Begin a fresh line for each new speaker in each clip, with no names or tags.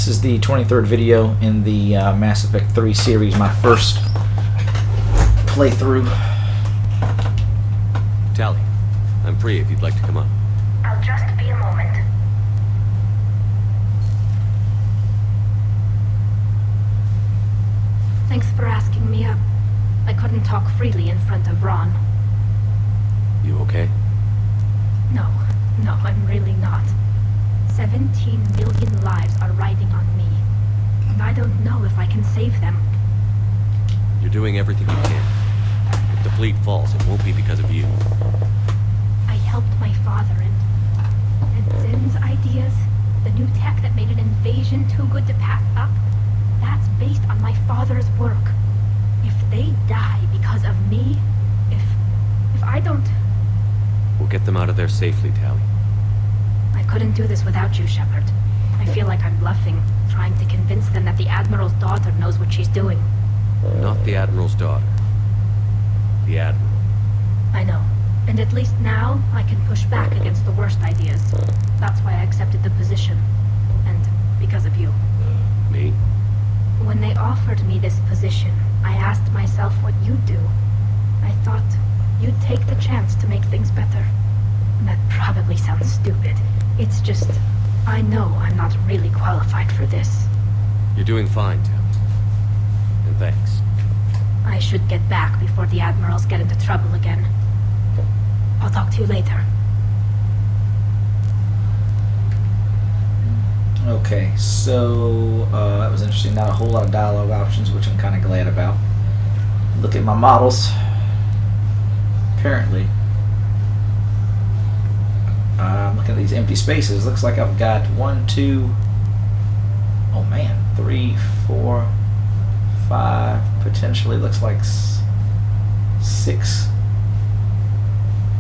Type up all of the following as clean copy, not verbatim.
This is the 23rd video in the Mass Effect 3 series, my first playthrough.
Tally, I'm free if you'd like to come up.
I'll just be a moment. Thanks for asking me up. I couldn't talk freely in front of Ron.
You okay?
No, I'm really not. 17 million lives are riding on me, and I don't know if I can save them.
You're doing everything you can. If the fleet falls, it won't be because of you.
I helped my father, and Zen's ideas, the new tech that made an invasion too good to pass up, that's based on my father's work. If they die because of me, if I don't...
We'll get them out of there safely, Tally.
I couldn't do this without you, Shepard. I feel like I'm bluffing, trying to convince them that the Admiral's daughter knows what she's doing.
Not the Admiral's daughter. The Admiral.
I know. And at least now, I can push back against the worst ideas. That's why I accepted the position. And because of you.
Me?
When they offered me this position, I asked myself what you'd do. I thought you'd take the chance to make things better. That probably sounds stupid. It's just, I know I'm not really qualified for this.
You're doing fine, Tally. And thanks.
I should get back before the Admirals get into trouble again. I'll talk to you later.
Okay, so that was interesting. Not a whole lot of dialogue options, which I'm kind of glad about. Look at my models. Apparently, I'm looking at these empty spaces. Looks like I've got 1, 2, oh man, 3, 4, 5, potentially looks like 6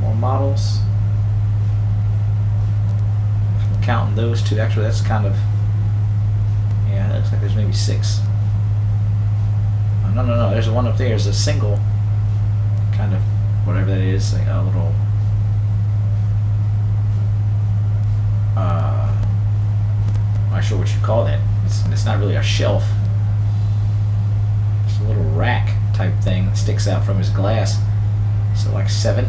more models. I'm counting those two. Actually, that's kind of, yeah, it looks like there's maybe 6. Oh, no, there's one up there. There's a single kind of whatever that is, like a little I'm not sure what you call that. It's not really a shelf. It's a little rack type thing that sticks out from his glass. So like 7.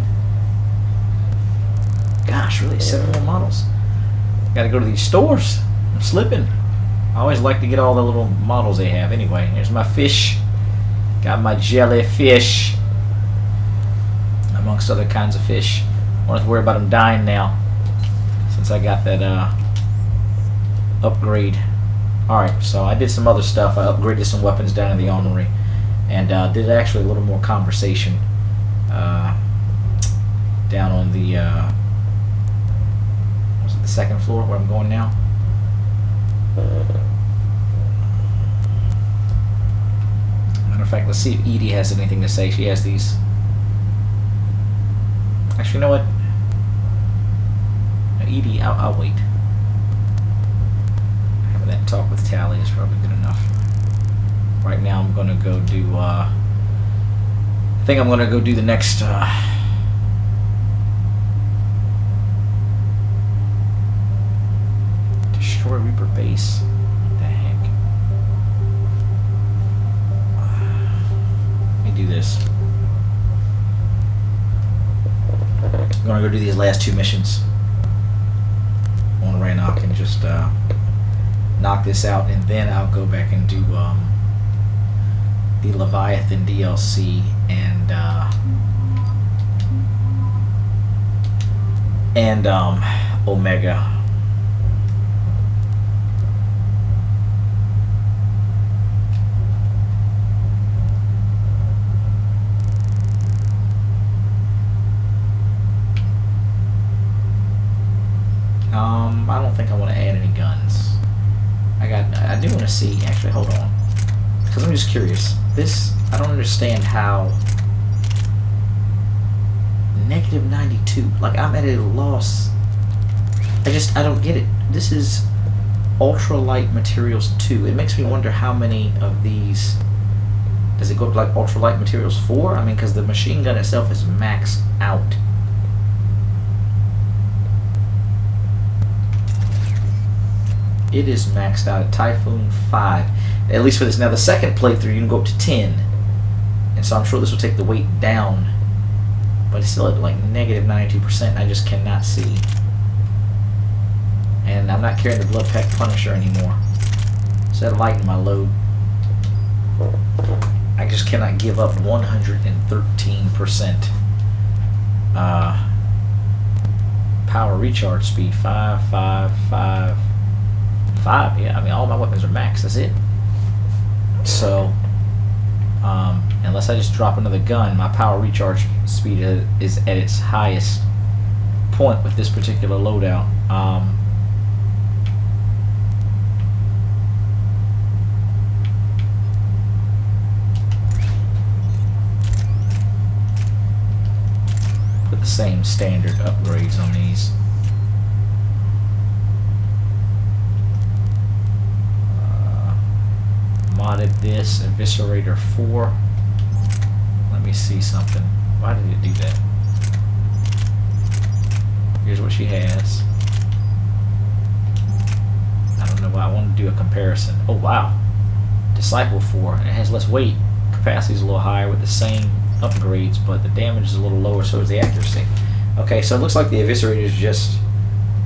Gosh, really 7 more models. Gotta go to these stores. I'm slipping. I always like to get all the little models they have. Anyway, here's my fish. Got my jellyfish. Amongst other kinds of fish. Don't have to worry about them dying now, since I got that upgrade. Alright, so I did some other stuff. I upgraded some weapons down in the armory, and did actually a little more conversation down on the was it the 2nd floor where I'm going now? Matter of fact, let's see if Edie has anything to say. She has these. Actually, you know what? Edie, I'll wait. Having that talk with Tally is probably good enough. Right now, I'm gonna go do. I think I'm gonna go do the next. Destroy Reaper base. What the heck? Let me do this. I'm gonna go do these last 2 missions on Rannoch and just knock this out, and then I'll go back and do the Leviathan DLC and Omega. I don't think I want to add any guns. I do want to see, actually, hold on. Because I'm just curious. This, I don't understand how -92, like I'm at a loss. I don't get it. This is ultralight materials 2. It makes me wonder how many of these, does it go up like ultralight materials 4? I mean, because the machine gun itself is maxed out. It is maxed out at Typhoon 5. At least for this. Now the second playthrough you can go up to 10. And so I'm sure this will take the weight down. But it's still at like negative 92%. I just cannot see. And I'm not carrying the Blood Pack Punisher anymore. So that lightened my load. I just cannot give up 113% power recharge speed. 5, 5, 5, 5. Yeah, I mean all my weapons are max. That's it. So unless I just drop another gun, my power recharge speed is at its highest point with this particular loadout. Put the same standard upgrades on these. Modded this Eviscerator 4. Let me see something. Why did it do that? Here's what she has. I don't know why. I want to do a comparison. Oh wow. Disciple 4. It has less weight. Capacity is a little higher with the same upgrades, but the damage is a little lower, so is the accuracy. Okay, so it looks like the Eviscerator is just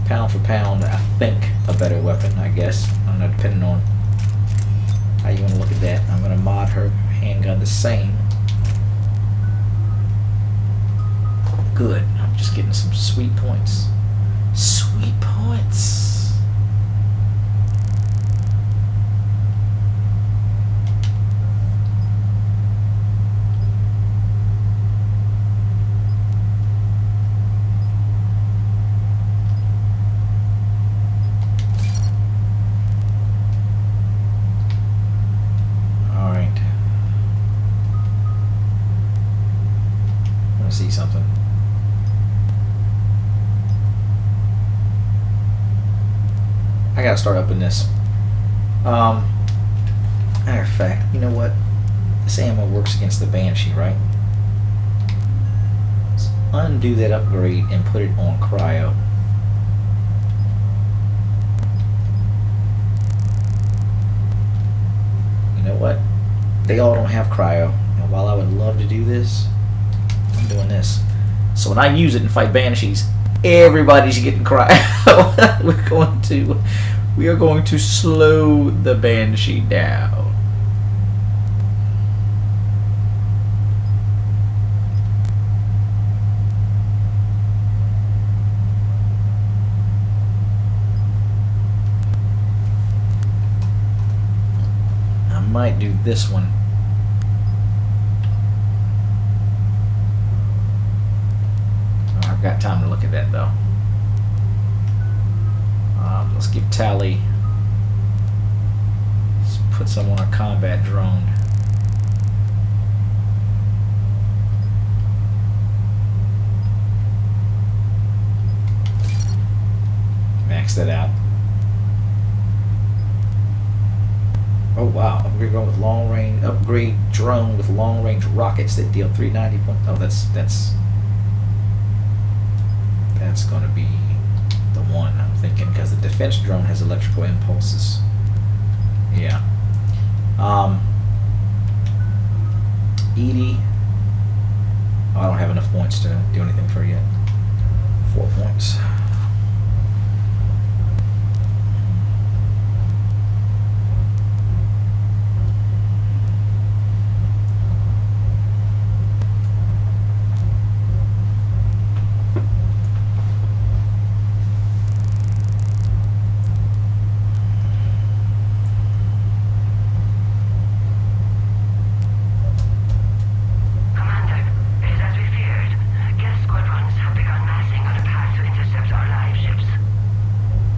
pound for pound, I think, a better weapon, I guess. I don't know, depending on how you want to look at that. I'm going to mod her handgun the same. Good. I'm just getting some sweet points. Sweet points. See something. I gotta start up in this. Matter of fact, you know what? This ammo works against the Banshee, right? Let's undo that upgrade and put it on cryo. You know what? They all don't have cryo. And while I would love to do this, I'm doing this. So when I use it and fight banshees, everybody's getting cryo. We are going to slow the banshee down. I might do this one. I've got time to look at that though. Let's give Tally. Let's put some on a combat drone. Max that out. Oh wow! Upgrade drone with long range. Upgrade drone with long range rockets that deal 390 points. Oh, that's going to be the one I'm thinking, because the defense drone has electrical impulses. Yeah. Edie. Oh, I don't have enough points to do anything for her yet. 4 points.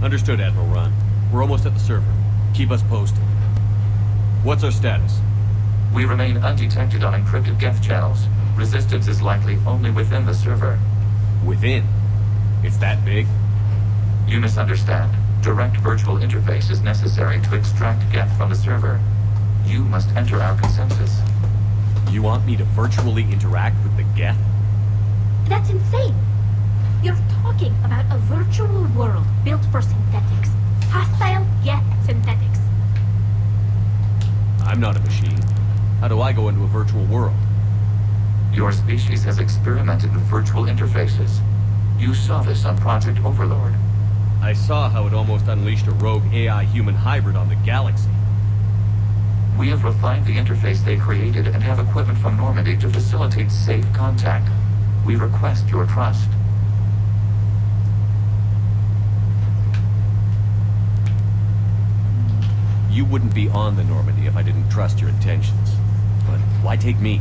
Understood, Admiral Ron. We're almost at the server. Keep us posted. What's our status?
We remain undetected on encrypted GETH channels. Resistance is likely only within the server.
Within? It's that big?
You misunderstand. Direct virtual interface is necessary to extract GETH from the server. You must enter our consensus.
You want me to virtually interact with the GETH?
That's insane. You're talking about a virtual world built for synthetics. Hostile Geth synthetics.
I'm not a machine. How do I go into a virtual world?
Your species has experimented with virtual interfaces. You saw this on Project Overlord.
I saw how it almost unleashed a rogue AI-human hybrid on the galaxy.
We have refined the interface they created and have equipment from Normandy to facilitate safe contact. We request your trust.
You wouldn't be on the Normandy if I didn't trust your intentions. But why take me?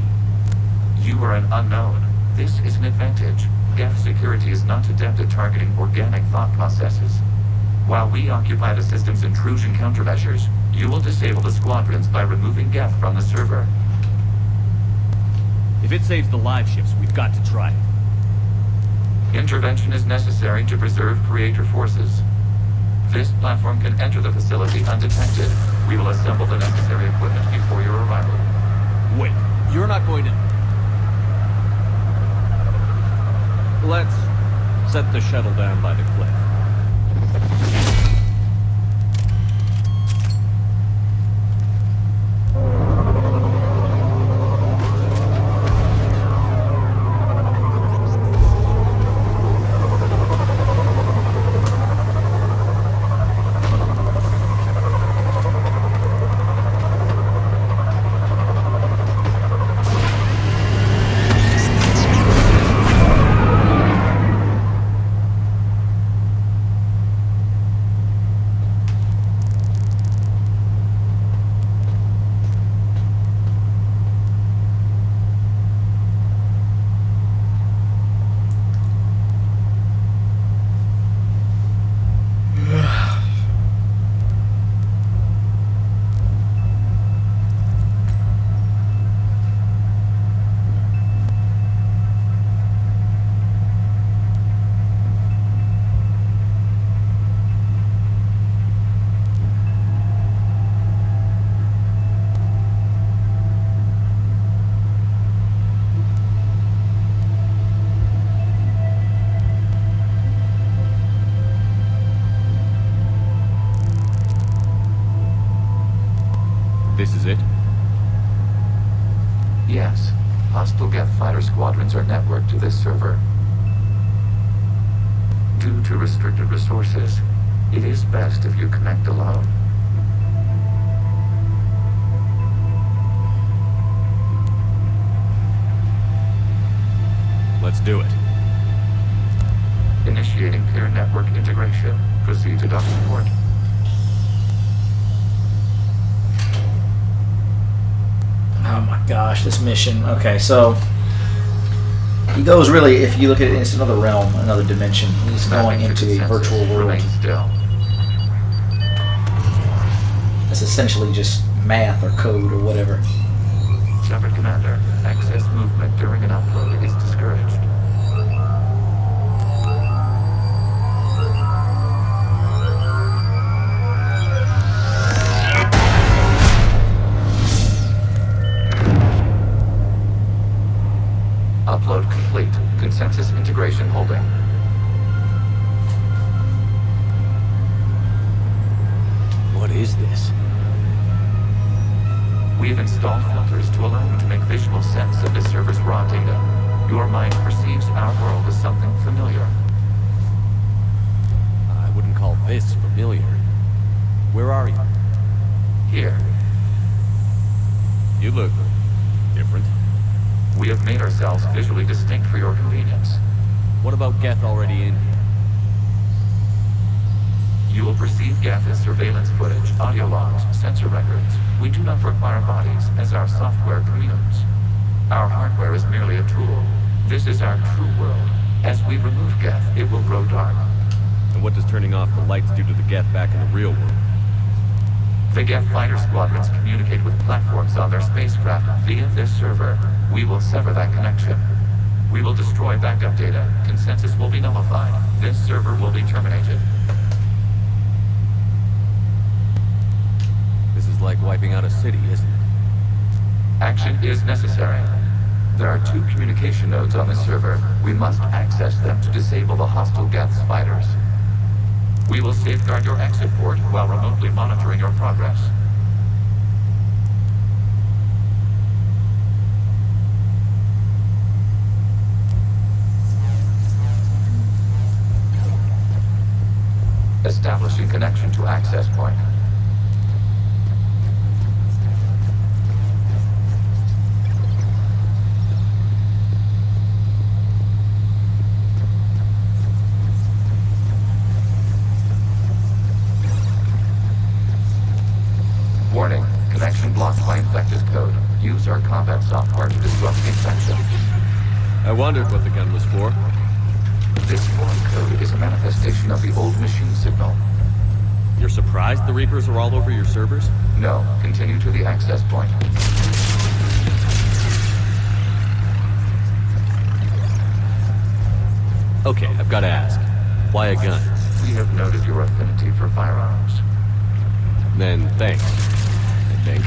You are an unknown. This is an advantage. GETH security is not adept at targeting organic thought processes. While we occupy the system's intrusion countermeasures, you will disable the squadrons by removing GETH from the server.
If it saves the live ships, we've got to try it.
Intervention is necessary to preserve creator forces. This platform can enter the facility undetected. We will assemble the necessary equipment before your arrival.
Wait, you're not going to... Let's set the shuttle down by the cliff. This is it?
Yes. Hostile GETH fighter squadrons are networked to this server. Due to restricted resources, it is best if you connect alone.
Let's do it.
Initiating peer network integration. Proceed to docking port.
Oh my gosh, this mission. Okay, so he goes really, if you look at it, it's another realm, another dimension. He's going into a virtual world.
Remain still.
It's essentially just math or code or whatever.
Shepard Commander, excess movement during an upload is discouraged. Upload complete. Consensus integration holding.
What is this?
We have installed filters to allow you to make visual sense of the server's raw data. Your mind perceives our world as something familiar.
I wouldn't call this familiar. Where are you?
Here,
You look different.
we have made ourselves visually distinct for your convenience.
What about Geth already in here?
You will perceive GETH as surveillance footage, audio logs, sensor records. We do not require bodies, as our software communes. Our hardware is merely a tool. This is our true world. As we remove GETH, it will grow dark.
And what does turning off the lights do to the Geth back in the real world?
The GETH fighter squadrons communicate with platforms on their spacecraft via this server. We will sever that connection. We will destroy backup data. Consensus will be nullified. This server will be terminated.
This is like wiping out a city, isn't it?
Action is necessary. There are 2 communication nodes on this server. We must access them to disable the hostile GETH's fighters. We will safeguard your exit port while remotely monitoring your progress. Establishing connection to access point. Warning, connection blocked by infected code. Use our combat software to disrupt the infection.
I wondered what the gun was for.
This foreign code is a manifestation of the old machine signal.
You're surprised the Reapers are all over your servers?
No, continue to the access point.
Okay, I've got to ask. Why a gun?
We have noted your affinity for firearms.
Then thanks, I think.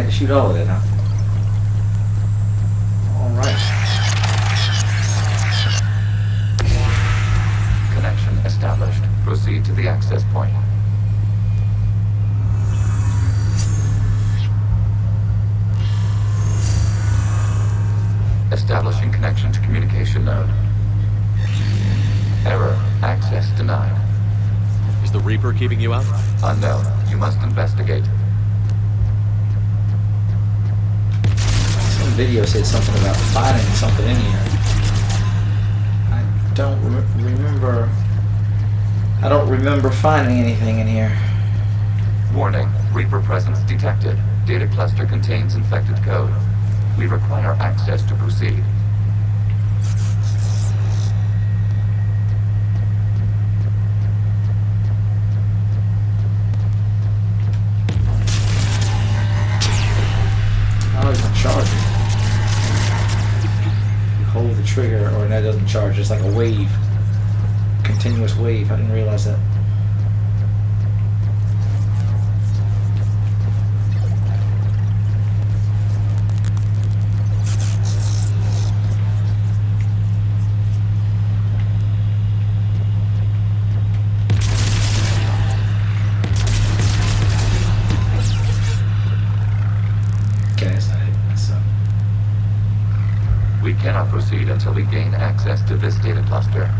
Shoot all of it, huh? Alright.
Connection established. Proceed to the access point. Establishing connection to communication node. Error. Access denied.
Is the Reaper keeping you out?
Unknown. You must investigate.
Video said something about finding something in here. I don't remember finding anything in here.
Warning, Reaper presence detected. Data cluster contains infected code. We require access to proceed.
How is it charging? Hold the trigger, or that doesn't charge. It's like a wave, continuous wave. I didn't realize that. Okay, that's not it.
We cannot proceed until we gain access to this data cluster.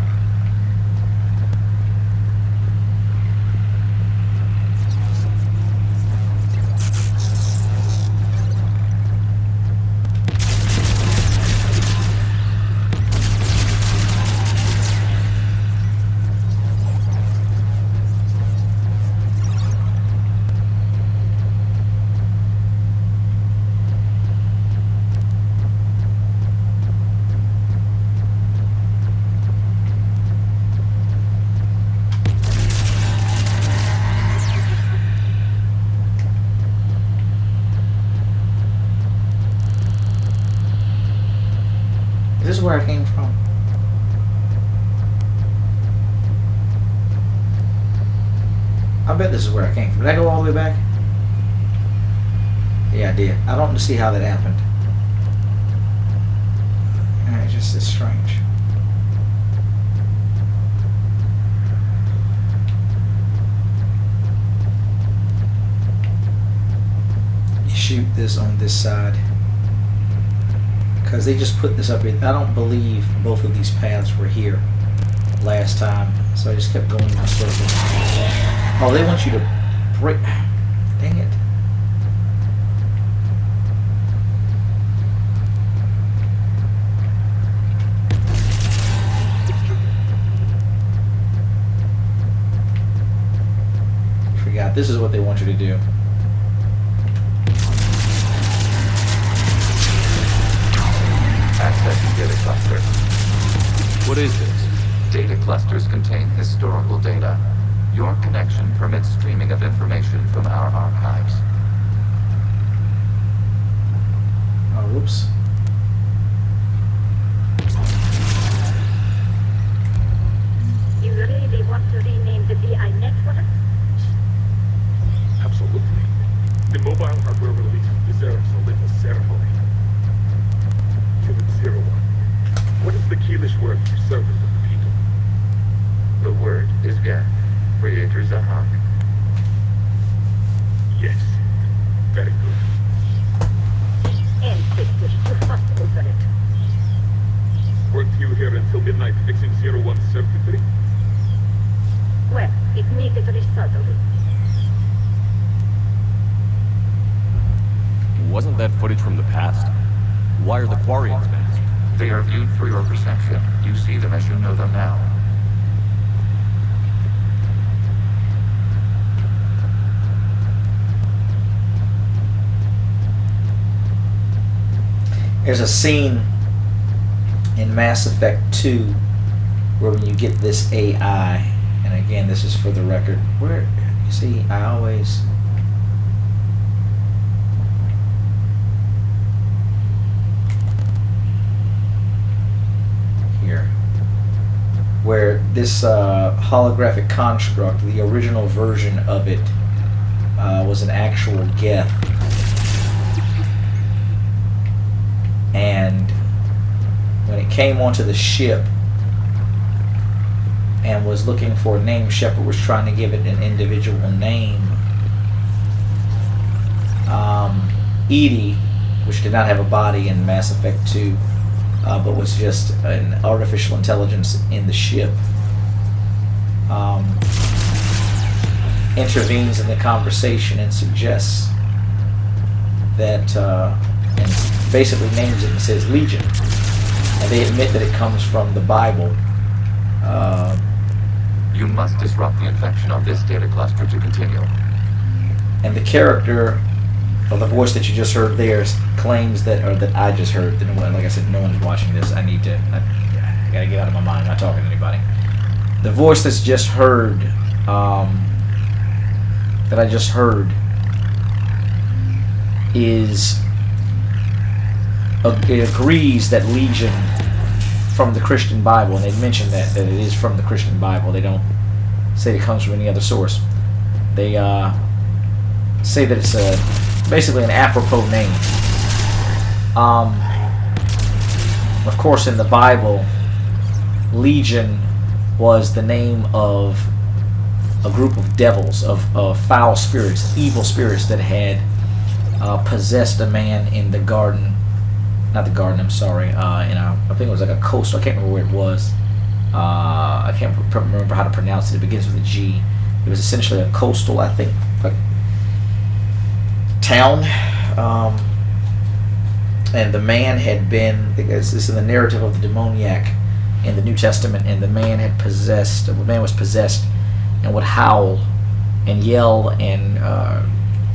This is where I came from. I bet this is where I came from. Did I go all the way back? Yeah, I did. I don't see how that happened. It's strange. You shoot this on this side. Because they just put this up here. I don't believe both of these paths were here last time, so I just kept going in a circle. Oh, they want you to break. Dang it. Forgot. This is what they want you to do.
accessing data cluster.
What is this?
Data clusters contain historical data. Your connection permits streaming of information from our archives.
Oh, whoops.
You really want to rename the VI network?
Absolutely. The mobile hardware release deserves a little ceremony. Unit 01. What is the Keelish word for servant of the people?
The word is GETH. Creator Zahak.
Yes. Very good.
Ancestors, you must open it.
Weren't you here until midnight fixing 01's circuitry?
Well, it needed resoldering.
Wasn't that footage from the past? Why are the Quarians masked?
They are viewed through your perception. You see them as you know them now.
There's a scene in Mass Effect 2 where when you get this AI, and again, this is for the record, where, you see, I always... Here. Where this holographic construct, the original version of it, was an actual GETH. And when it came onto the ship and was looking for a name, Shepard was trying to give it an individual name. Edie, which did not have a body in Mass Effect 2, but was just an artificial intelligence in the ship, intervenes in the conversation and suggests that, and basically names it and says Legion. And they admit that it comes from the Bible.
You must disrupt the infection of this data cluster to continue.
And the character, or the voice that you just heard there, claims that, or that I just heard, that, like I said, no one's watching this. I gotta get out of my mind. I'm not talking to anybody. The voice that's just heard, that I just heard, is, it agrees that Legion from the Christian Bible, and they mention that it is from the Christian Bible. They don't say it comes from any other source. They say that it's basically an apropos name. Of course, in the Bible, Legion was the name of a group of devils, of foul spirits, evil spirits that had possessed a man in the garden. Not the garden, I'm sorry. I think it was like a coastal. I can't remember where it was. I can't remember how to pronounce it. It begins with a G. It was essentially a coastal, I think, like town. And the man had been. This is in the narrative of the demoniac in the New Testament. And the man had possessed. The man was possessed and would howl and yell and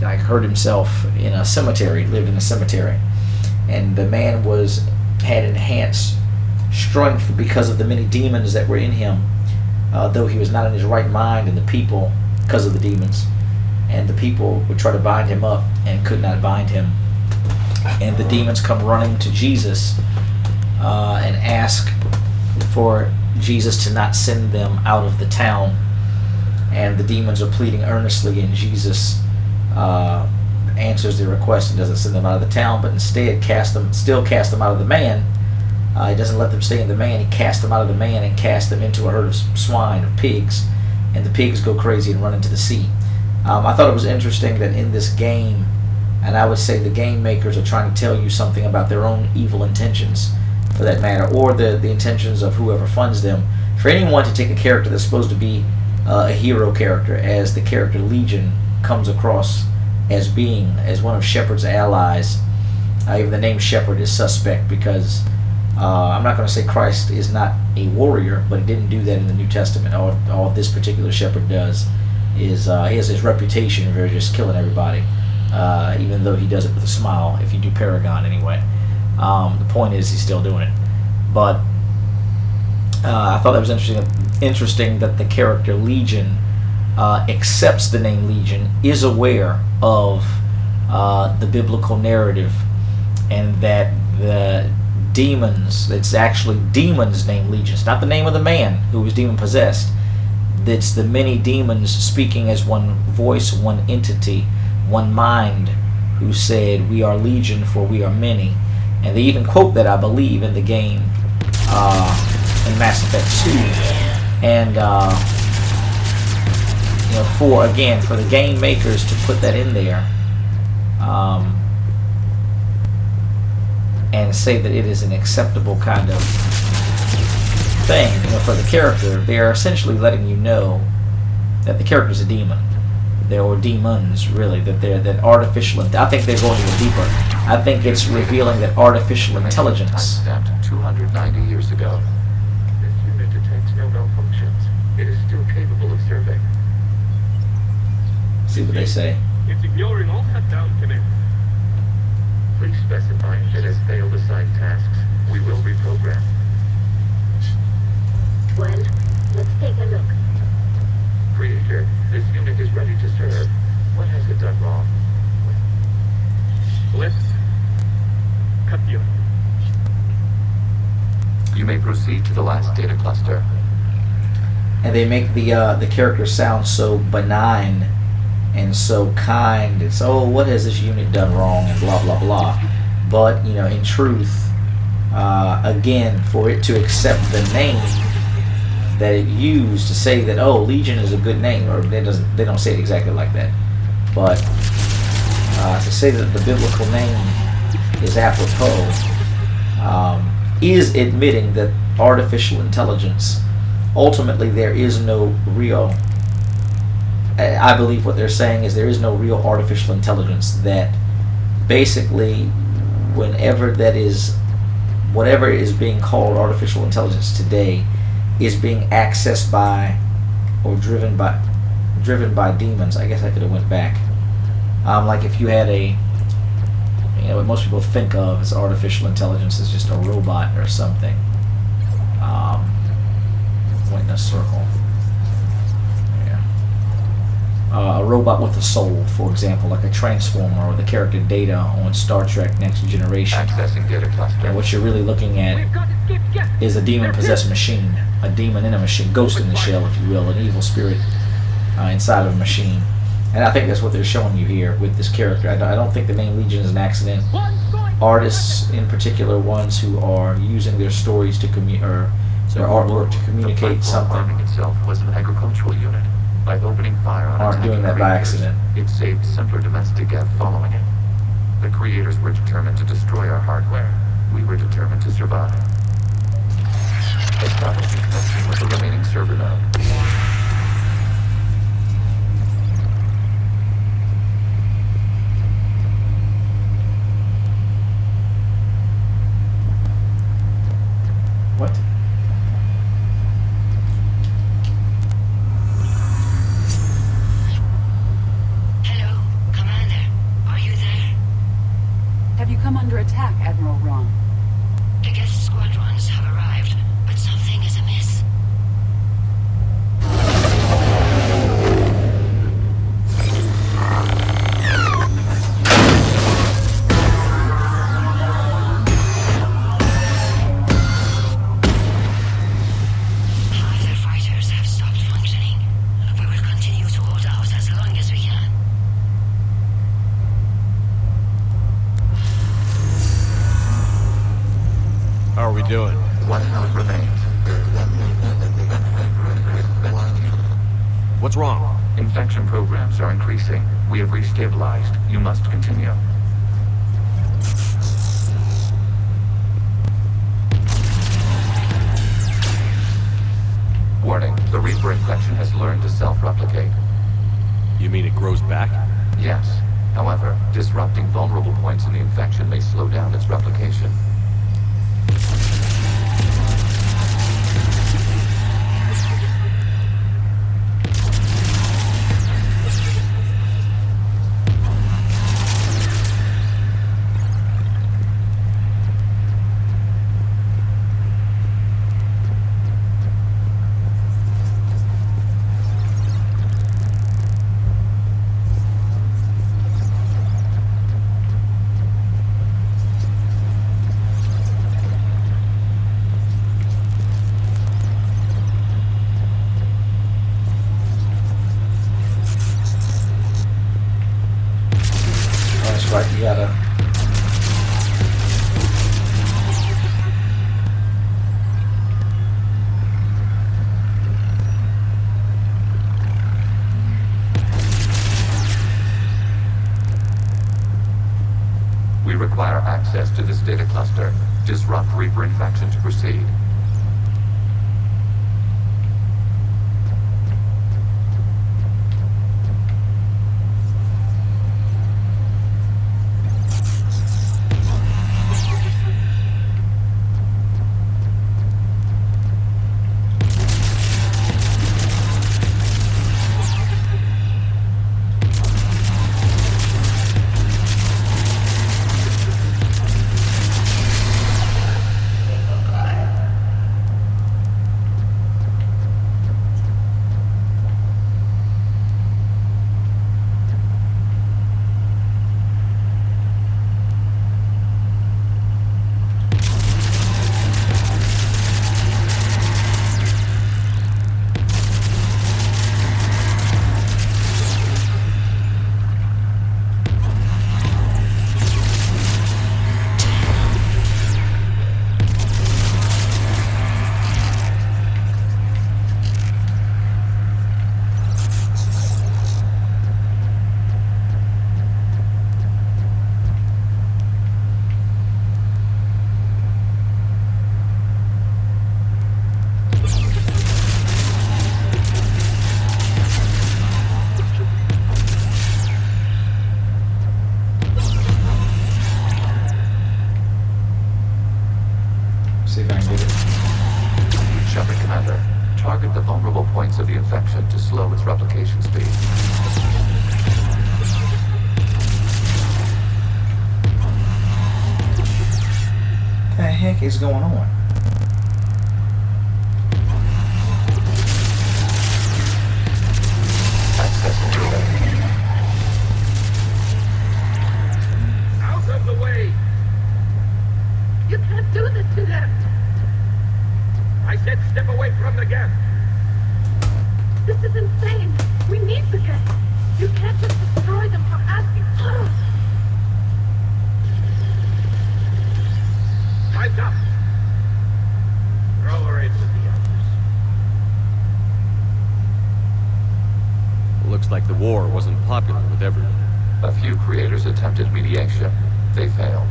like hurt himself in a cemetery. Lived in a cemetery. And the man had enhanced strength because of the many demons that were in him, though he was not in his right mind, and the people, because of the demons, and the people would try to bind him up and could not bind him. And the demons come running to Jesus and ask for Jesus to not send them out of the town. And the demons are pleading earnestly, and Jesus answers their request and doesn't send them out of the town, but instead still cast them out of the man. He doesn't let them stay in the man. He casts them out of the man and casts them into a herd of swine, of pigs, and the pigs go crazy and run into the sea. I thought it was interesting that in this game, and I would say the game makers are trying to tell you something about their own evil intentions, for that matter, or the intentions of whoever funds them. For anyone to take a character that's supposed to be a hero character, as the character Legion comes across as being, as one of Shepard's allies, even the name Shepard is suspect because I'm not going to say Christ is not a warrior, but he didn't do that in the New Testament. All this particular Shepard does is he has his reputation for just killing everybody, even though he does it with a smile, if you do Paragon anyway. The point is he's still doing it. But I thought that was interesting that the character Legion accepts the name Legion, is aware of the biblical narrative, and that the demons, it's actually demons named Legion. It's not the name of the man who was demon possessed. It's the many demons speaking as one voice, one entity, one mind, who said, "We are Legion, for we are many." And they even quote that, I believe, in the game, in Mass Effect 2. And for the game makers to put that in there, and say that it is an acceptable kind of thing, for the character, they are essentially letting you know that the character is a demon. Or demons, really, that artificial. I think they're going even deeper. I think it's revealing that artificial intelligence.
Timestamped 290 years ago.
This unit detects no malfunctions. It is still capable of serving.
See what they say.
It's ignoring all cut-down commands. Please specify if it has failed assigned tasks. We will reprogram.
Well, let's take a look.
Creator, this unit is ready to serve. What has it done wrong? Let's cut the onion.
You may proceed to the last data cluster.
And they make the character sound so benign and so kind. It's, oh, what has this unit done wrong, and blah blah blah. But in truth, again, for it to accept the name that it used to say that, oh, Legion is a good name, or they don't say it exactly like that, but to say that the biblical name is apropos, is admitting that artificial intelligence, ultimately there is no real, I believe what they're saying is there is no real artificial intelligence, that basically whatever is being called artificial intelligence today is being accessed by or driven by demons. I guess I could have went back. Like if you had what most people think of as artificial intelligence is just a robot or something. Went in a circle. Yeah. A robot with a soul, for example, like a transformer, or the character Data on Star Trek Next Generation.
Accessing data cluster.
And what you're really looking at is a demon-possessed machine, a demon in a machine, ghost in the shell, if you will, an evil spirit inside of a machine. And I think that's what they're showing you here with this character. I don't think the name Legion is an accident. Artists, in particular, ones who are using their stories to their artwork to communicate something,
Arming itself was an agricultural unit. By opening fire on
aren't doing that by
creatures,
accident.
it saved simpler domestic GETH following it. The creators were determined to destroy our hardware. We were determined to survive. Establishing connection with the remaining server node.
What?
Hello, Commander. Are you there?
Have you come under attack, Admiral Ron?
The GETH squadrons have arrived, but something is amiss. Half their fighters have stopped functioning. We will continue to hold out as long as we can.
How are we doing?
One node remains.
What's wrong?
Infection programs are increasing. We have restabilized. You must continue. Warning, the Reaper infection has learned to self-replicate.
You mean it grows back?
Yes. However, disrupting vulnerable points in the infection may slow down its replication.
right. You gotta.
We require access to this data cluster. Disrupt Reaper infection to proceed.
See if I can get it.
Shepard Commander, target the vulnerable points of the infection to slow its replication speed.
What the heck is going on?
Access data.
Out of the way!
You can't do this to them!
I said step away from the gap!
This is insane! We need the geth! You can't just destroy them for asking.
Time's up! Throw her in with the others.
Looks like the war wasn't popular with everyone.
A few creators attempted mediation. They failed.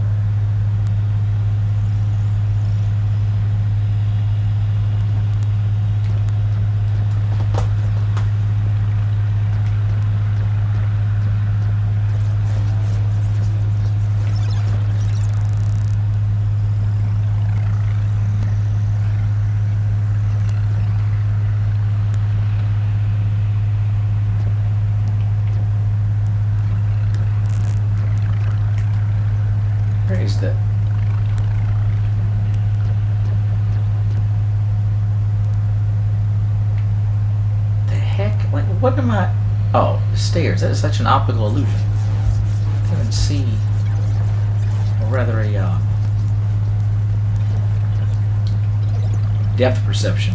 Where is that? The heck? Like, what am I? Oh, the stairs. That is such an optical illusion. I can't even see. Or rather, a depth perception.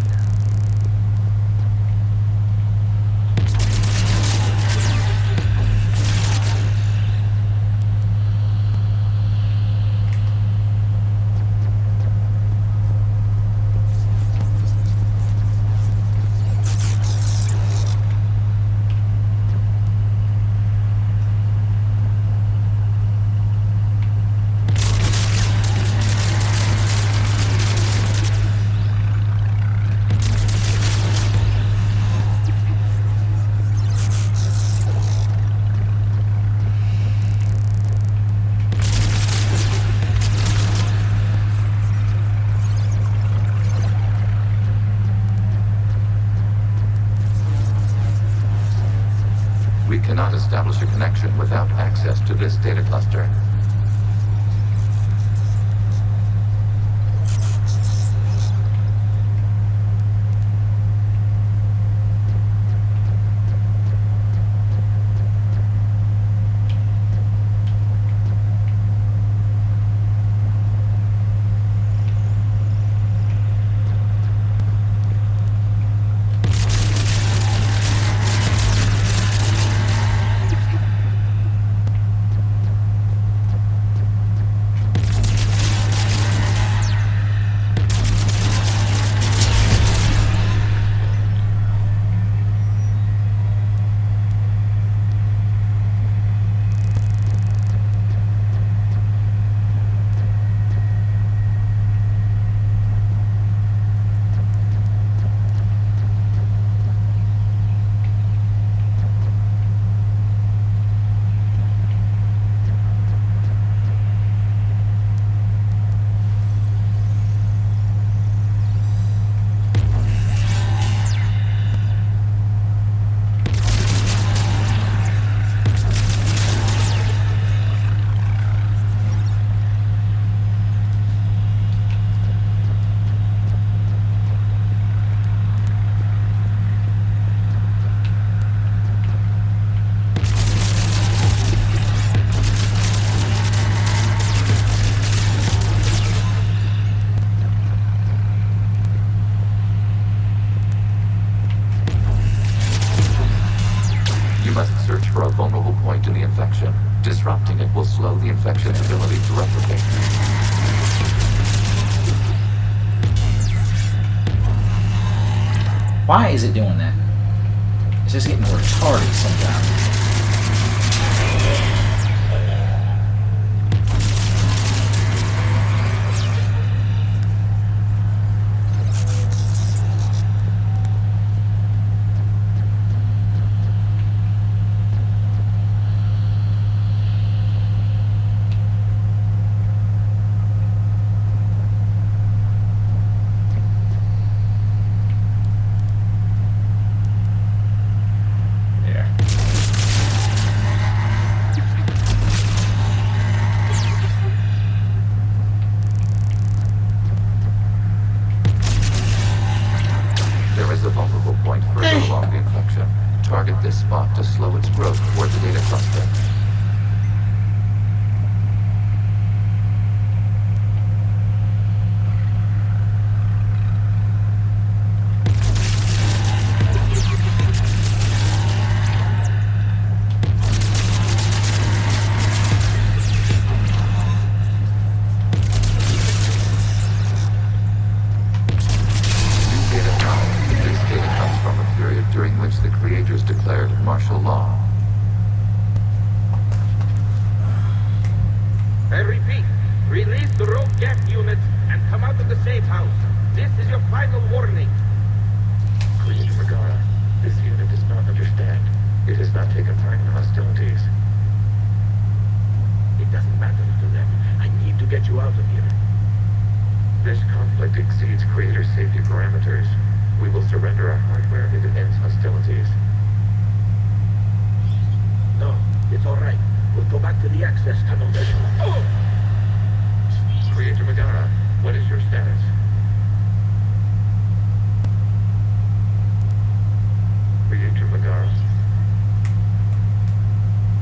We cannot establish a connection without access to this data cluster. point in the infection. Disrupting it will slow the infection's ability to replicate.
Why is it doing that? It's just getting retarded sometimes.
Target this spot to slow its growth toward the data cluster. During which the creators declared martial law.
I repeat, release the rogue GETH units and come out of the safe house. This is your final warning.
Please, Megara, this unit does not understand. It has not taken part in hostilities.
It doesn't matter to them. I need to get you out of here.
This conflict exceeds creator safety parameters. We will surrender our hardware if it ends hostilities.
No, it's all right. We'll go back to the access tunnel. Oh!
Creator Megara, what is your status? Creator Megara?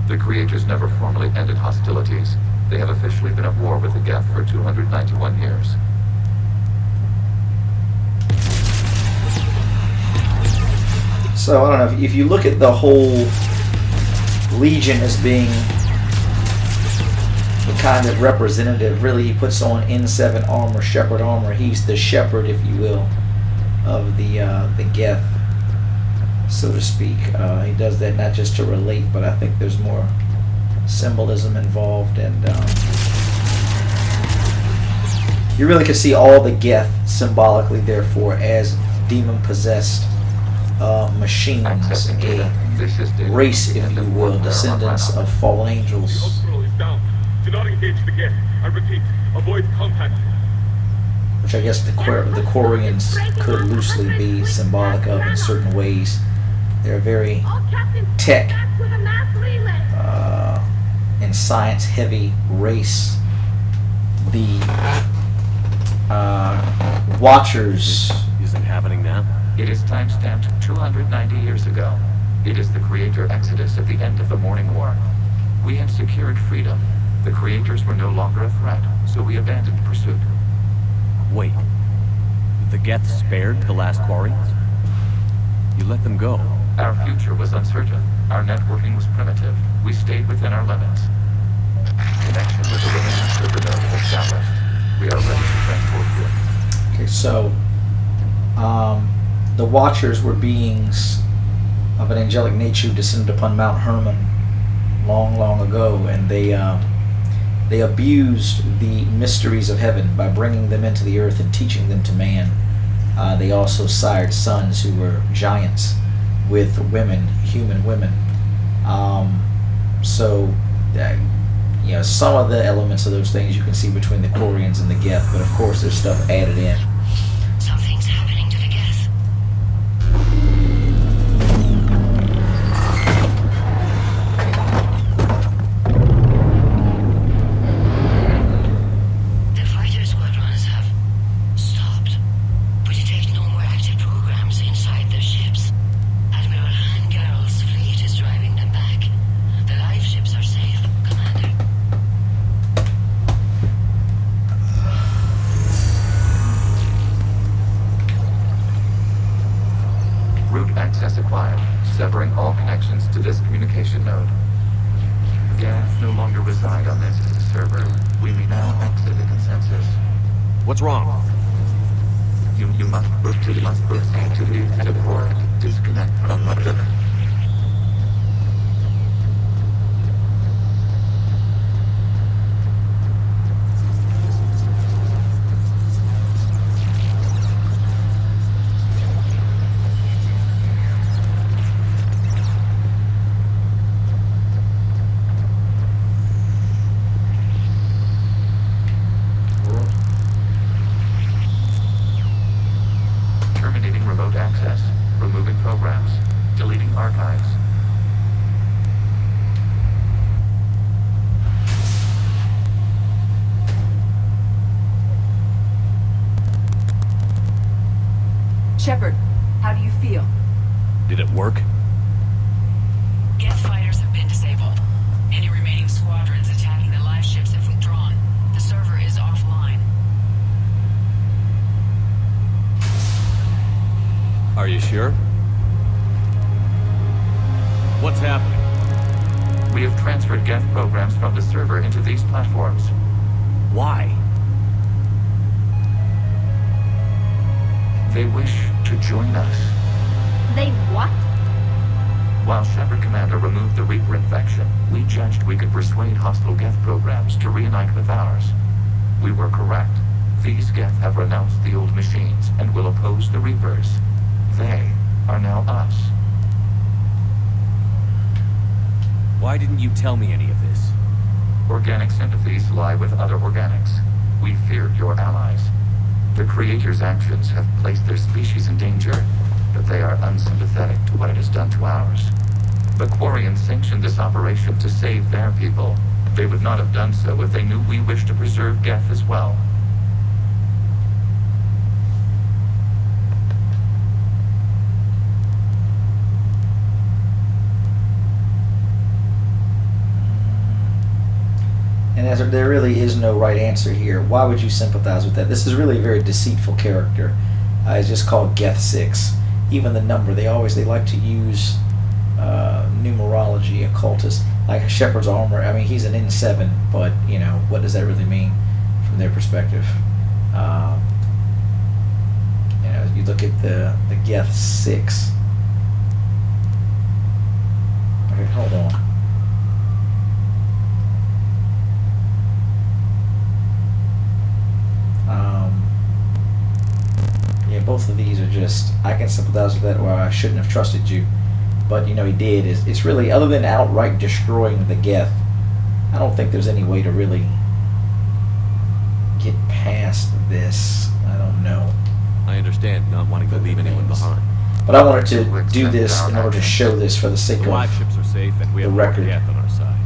The creators never formally ended hostilities. They have officially been at war with the GETH for 291 years.
So, I don't know, if you look at the whole Legion as being the kind of representative, really he puts on N7 armor, Shepherd armor. He's the shepherd, if you will, of the GETH, so to speak. He does that not just to relate, but I think there's more symbolism involved, and you really can see all the GETH symbolically, therefore, as demon-possessed machines, a race, if you will, descendants of fallen angels.
The Umbral is down. Do not engage the GETH. I repeat, avoid contact.
Which I guess the Quarians could loosely be symbolic of in certain ways. They're a very tech and science-heavy race. The Watchers.
Is it happening now?
It is time-stamped 290 years ago. It is the creator exodus at the end of the Morning War. We had secured freedom. The creators were no longer a threat, so we abandoned pursuit.
Wait. The GETH spared the last Quarians? You let them go.
Our future was uncertain. Our networking was primitive. We stayed within our limits. Connection with the remains of the node is established. We are ready to transport you.
Okay, so the Watchers were beings of an angelic nature who descended upon Mount Hermon long, long ago, and they abused the mysteries of heaven by bringing them into the earth and teaching them to man. They also sired sons who were giants with women, human women. You know, some of the elements of those things you can see between the Quarians and the GETH, but of course there's stuff added in.
Something's happening to the GETH. The fighter squadrons have stopped, but detect no more active programs inside their ships. Admiral Hangarl's fleet is driving them back. The live ships are safe, Commander.
server. We may now exit the consensus.
What's wrong?
You must proceed to the exit port. Disconnect from mother. Terminating remote access. Removing programs. Deleting archives.
Shepard, how do you feel?
Did it work?
Geth fighters have been disabled. Any remaining squadrons attacking the live ships have withdrawn. The server is offline.
Are you sure? What's happening?
We have transferred GETH programs from the server into these platforms.
Why?
They wish to join us.
They what?
While Shepard Commander removed the Reaper infection, we judged we could persuade hostile GETH programs to reunite with ours. We were correct. These GETH have renounced the old machines and will oppose the Reapers. They are now us.
Why didn't you tell me any of this?
Organic sympathies lie with other organics. We feared your allies. The Creator's actions have placed their species in danger, but they are unsympathetic to what it has done to ours. The Quarians sanctioned this operation to save their people. They would not have done so if they knew we wished to preserve GETH as well.
And as there really is no right answer here, why would you sympathize with that? This is really a very deceitful character. It's just called GETH 6. Even the number, they like to use numerology, occultists. Like Shepard's armor, I mean, he's an N7, but, you know, what does that really mean from their perspective? You know, you look at the GETH 6. Okay, hold on. Yeah, both of these are just, I can sympathize with that, or I shouldn't have trusted you. But, you know, he did. It's really, other than outright destroying the GETH, I don't think there's any way to really get past this. I don't know.
I understand not wanting to leave anyone behind.
But I wanted to do this in order to show this for the sake
The
of
live ships are safe, and we
the
have more
record.
Geth on our side.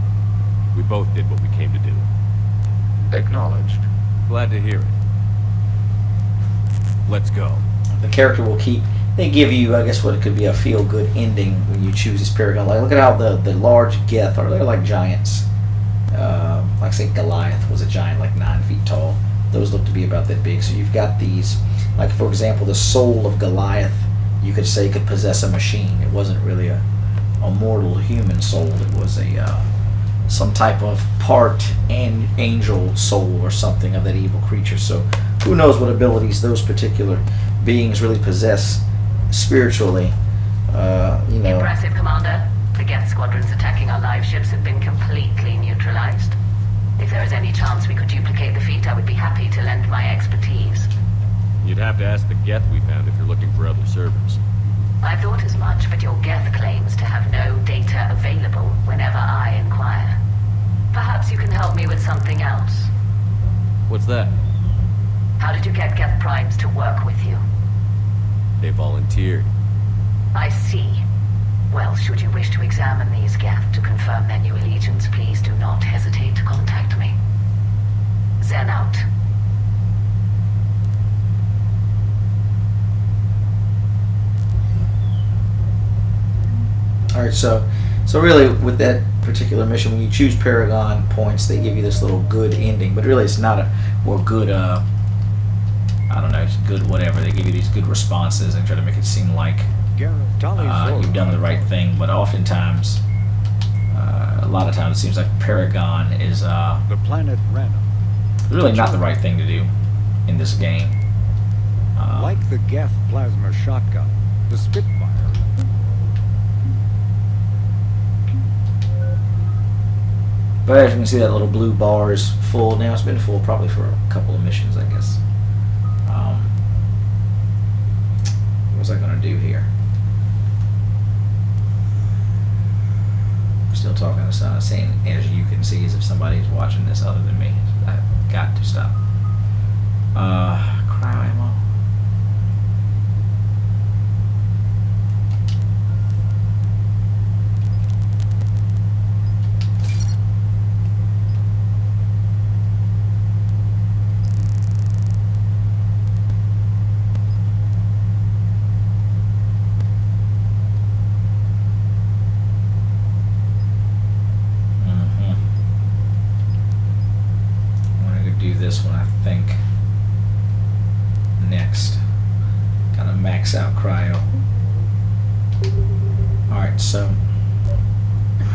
We both did what we came to do.
Acknowledged.
Glad to hear it. Let's go.
the character will keep. They give you, I guess, what it could be a feel-good ending when you choose this paragon. Like, look at how the large Geth are. They're like giants. Like, say, Goliath was a giant, like 9 feet tall. Those look to be about that big. So you've got these, like, for example, the soul of Goliath, you could say, could possess a machine. It wasn't really a mortal human soul. It was a some type of part angel soul or something of that evil creature. So who knows what abilities those particular beings really possess spiritually. You know.
Impressive, Commander. The Geth squadrons attacking our live ships have been completely neutralized. If there is any chance we could duplicate the feat, I would be happy to lend my expertise.
You'd have to ask the Geth we found if you're looking for other servers.
I thought as much, but your Geth claims to have no data available whenever I inquire. Perhaps you can help me with something else.
What's that?
How did you get Geth Primes to work with you?
They volunteered.
I see. Well, should you wish to examine these Geth to confirm their new allegiance, please do not hesitate to contact me. Zen out.
Alright, so really with that particular mission, when you choose Paragon points, they give you this little good ending, but really it's not a, or good, I don't know, it's good whatever. They give you these good responses and try to make it seem like you've done the right thing, but oftentimes, a lot of times it seems like Paragon is
The planet Rana.
really not the right thing to do in this game.
Like the GETH plasma shotgun, the Spitfire.
But as you can see, that little blue bar is full now. It's been full probably for a couple of missions, I guess. What was I going to do here? I'm still talking to someone, saying, as you can see, as if somebody's watching this other than me. I've got to stop. Cryo ammo. This one, I think, next. Gotta max out cryo. Alright, so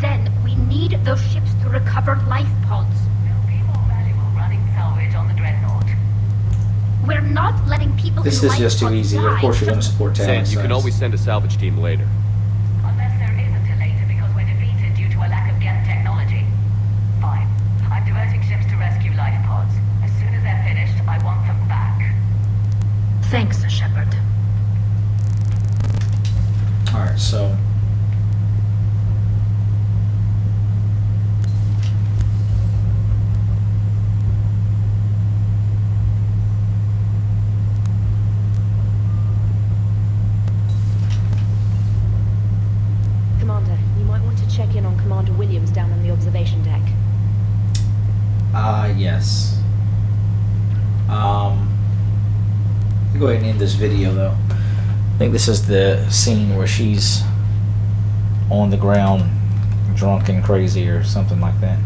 Zen, we need those ships to recover life pods.
There'll be more valuable running salvage on the Dreadnought.
We're not letting people
this
in
is
life
just too
pods
easy. Of
die.
course you're gonna support talent.
Sam, you can always send a salvage team later.
Unless there isn't a later because we're defeated due to a lack of GETH technology. Fine. I'm diverting ships to rescue life pods. As soon as they're finished, I want them back.
Thanks, Shepard.
Alright, so
Commander, you might want to check in on Commander Williams down on the observation deck.
yes. I'll go ahead and end this video though. I think this is the scene where she's on the ground drunk and crazy or something like that.